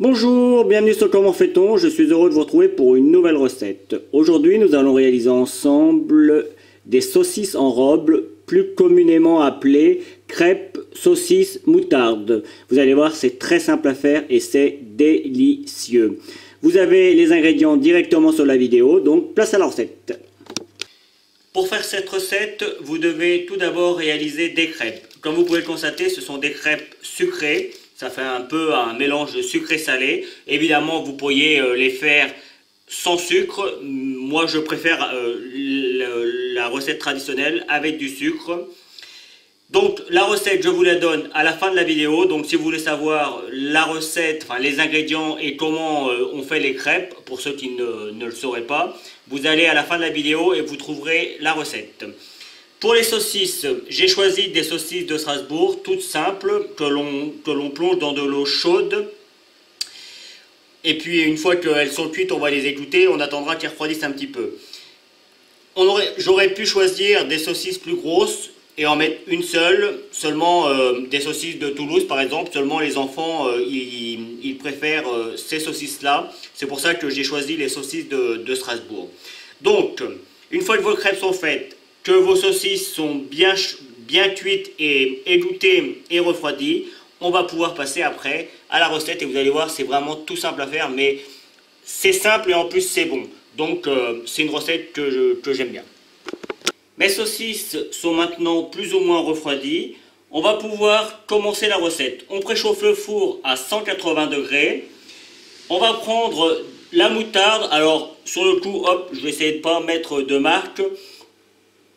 Bonjour, bienvenue sur Comment fait-on. Je suis heureux de vous retrouver pour une nouvelle recette. Aujourd'hui, nous allons réaliser ensemble des saucisses en robe, plus communément appelées crêpes saucisses moutarde. Vous allez voir, c'est très simple à faire et c'est délicieux. Vous avez les ingrédients directement sur la vidéo, donc place à la recette. Pour faire cette recette, vous devez tout d'abord réaliser des crêpes. Comme vous pouvez le constater, ce sont des crêpes sucrées. Ça fait un peu un mélange de sucré-salé. Évidemment, vous pourriez les faire sans sucre. Moi, je préfère la recette traditionnelle avec du sucre. Donc, la recette, je vous la donne à la fin de la vidéo. Donc, si vous voulez savoir la recette, enfin les ingrédients et comment on fait les crêpes, pour ceux qui ne le sauraient pas, vous allez à la fin de la vidéo et vous trouverez la recette. Pour les saucisses, j'ai choisi des saucisses de Strasbourg, toutes simples, que l'on plonge dans de l'eau chaude. Et puis une fois qu'elles sont cuites, on va les égoutter, on attendra qu'elles refroidissent un petit peu. J'aurais pu choisir des saucisses plus grosses et en mettre une seule, seulement des saucisses de Toulouse par exemple, seulement les enfants, ils préfèrent ces saucisses-là. C'est pour ça que j'ai choisi les saucisses de Strasbourg. Donc, une fois que vos crêpes sont faites, que vos saucisses sont bien cuites et égouttées et refroidies, on va pouvoir passer après à la recette et vous allez voir, c'est vraiment tout simple à faire, mais c'est simple et en plus c'est bon. Donc c'est une recette que j'aime bien. Mes saucisses sont maintenant plus ou moins refroidies. On va pouvoir commencer la recette. On préchauffe le four à 180 degrés. On va prendre la moutarde. Alors sur le coup, hop, je vais essayer de ne pas mettre de marque.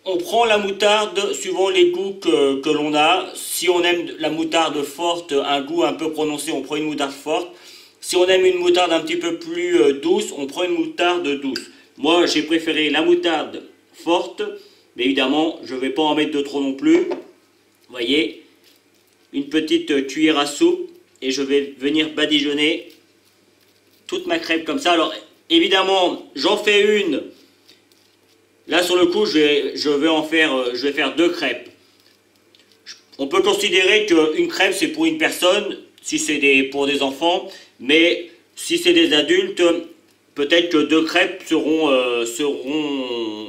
On prend la moutarde suivant les goûts que l'on a. Si on aime la moutarde forte, un goût un peu prononcé, on prend une moutarde forte. Si on aime une moutarde un petit peu plus douce, on prend une moutarde douce. Moi, j'ai préféré la moutarde forte, mais évidemment, je ne vais pas en mettre de trop non plus. Vous voyez, une petite cuillère à soupe et je vais venir badigeonner toute ma crêpe comme ça. Alors, évidemment, j'en fais une. Là, sur le coup, je vais faire deux crêpes. On peut considérer qu'une crêpe, c'est pour une personne, si c'est pour des enfants, mais si c'est des adultes, peut-être que deux crêpes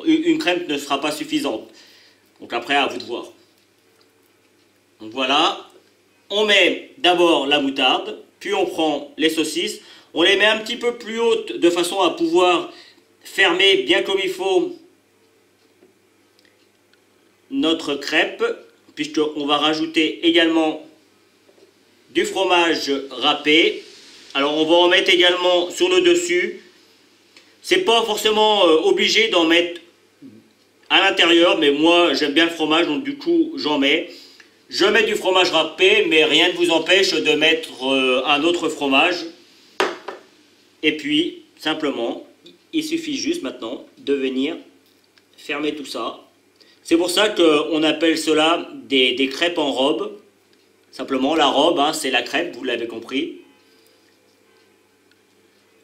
une crêpe ne sera pas suffisante. Donc après, à vous de voir. Donc voilà, on met d'abord la moutarde, puis on prend les saucisses. On les met un petit peu plus hautes de façon à pouvoir fermer bien comme il faut notre crêpe, puisqu'on va rajouter également du fromage râpé. Alors on va en mettre également sur le dessus. C'est pas forcément obligé d'en mettre à l'intérieur, mais moi j'aime bien le fromage, donc du coup j'en mets. Je mets du fromage râpé, mais rien ne vous empêche de mettre un autre fromage. Et puis simplement, il suffit juste maintenant de venir fermer tout ça. C'est pour ça qu'on appelle cela des crêpes en robe. Simplement, la robe, hein, c'est la crêpe, vous l'avez compris.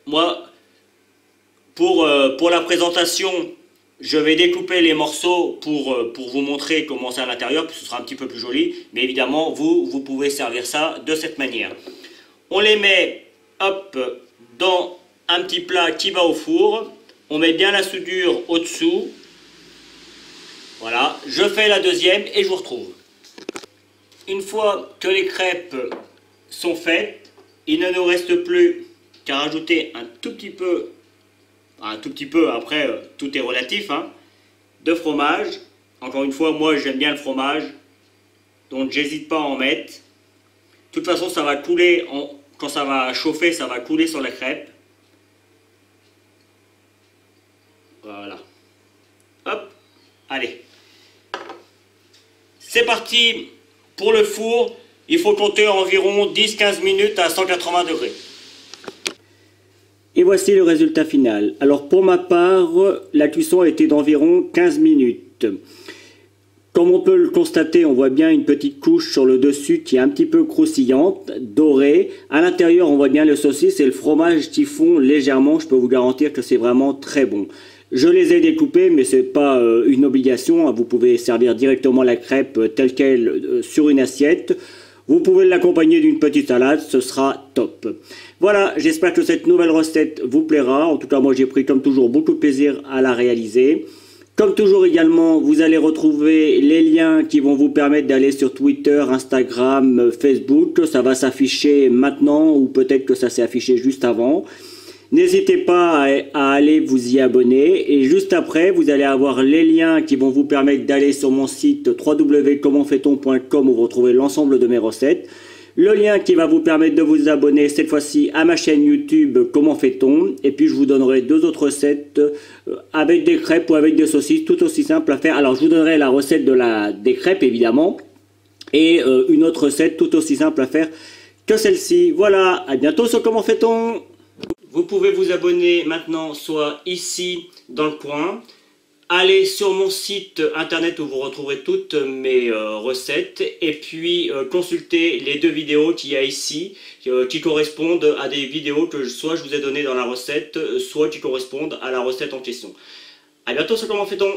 Moi, pour la présentation, je vais découper les morceaux pour vous montrer comment c'est à l'intérieur, puis ce sera un petit peu plus joli. Mais évidemment, vous pouvez servir ça de cette manière. On les met, hop, dans un petit plat qui va au four. On met bien la soudure au-dessous. Voilà, je fais la deuxième et je vous retrouve. Une fois que les crêpes sont faites, il ne nous reste plus qu'à rajouter un tout petit peu, après tout est relatif, hein, de fromage. Encore une fois, moi j'aime bien le fromage, donc j'hésite pas à en mettre. De toute façon, ça va couler, quand ça va chauffer, ça va couler sur la crêpe. Voilà. Hop, allez. C'est parti pour le four. Il faut compter environ 10-15 minutes à 180 degrés. Et voici le résultat final. Alors pour ma part, la cuisson a été d'environ 15 minutes. Comme on peut le constater, on voit bien une petite couche sur le dessus qui est un petit peu croustillante, dorée. À l'intérieur, on voit bien le saucisse et le fromage qui fond légèrement. Je peux vous garantir que c'est vraiment très bon. Je les ai découpés, mais ce n'est pas une obligation. Vous pouvez servir directement la crêpe telle qu'elle sur une assiette. Vous pouvez l'accompagner d'une petite salade, ce sera top. Voilà, j'espère que cette nouvelle recette vous plaira. En tout cas, moi j'ai pris comme toujours beaucoup de plaisir à la réaliser. Comme toujours également, vous allez retrouver les liens qui vont vous permettre d'aller sur Twitter, Instagram, Facebook. Ça va s'afficher maintenant ou peut-être que ça s'est affiché juste avant. N'hésitez pas à aller vous y abonner et juste après, vous allez avoir les liens qui vont vous permettre d'aller sur mon site www.commentfaiton.com où vous retrouvez l'ensemble de mes recettes. Le lien qui va vous permettre de vous abonner cette fois-ci à ma chaîne YouTube Comment fait-on. Et puis je vous donnerai deux autres recettes avec des crêpes ou avec des saucisses, tout aussi simple à faire. Alors je vous donnerai la recette des crêpes évidemment et une autre recette tout aussi simple à faire que celle-ci. Voilà, à bientôt sur Comment fait-on. Vous pouvez vous abonner maintenant soit ici dans le coin, allez sur mon site internet où vous retrouverez toutes mes recettes et puis consultez les deux vidéos qu'il y a ici qui correspondent à des vidéos que soit je vous ai données dans la recette, soit qui correspondent à la recette en question. A bientôt sur Comment fait-on.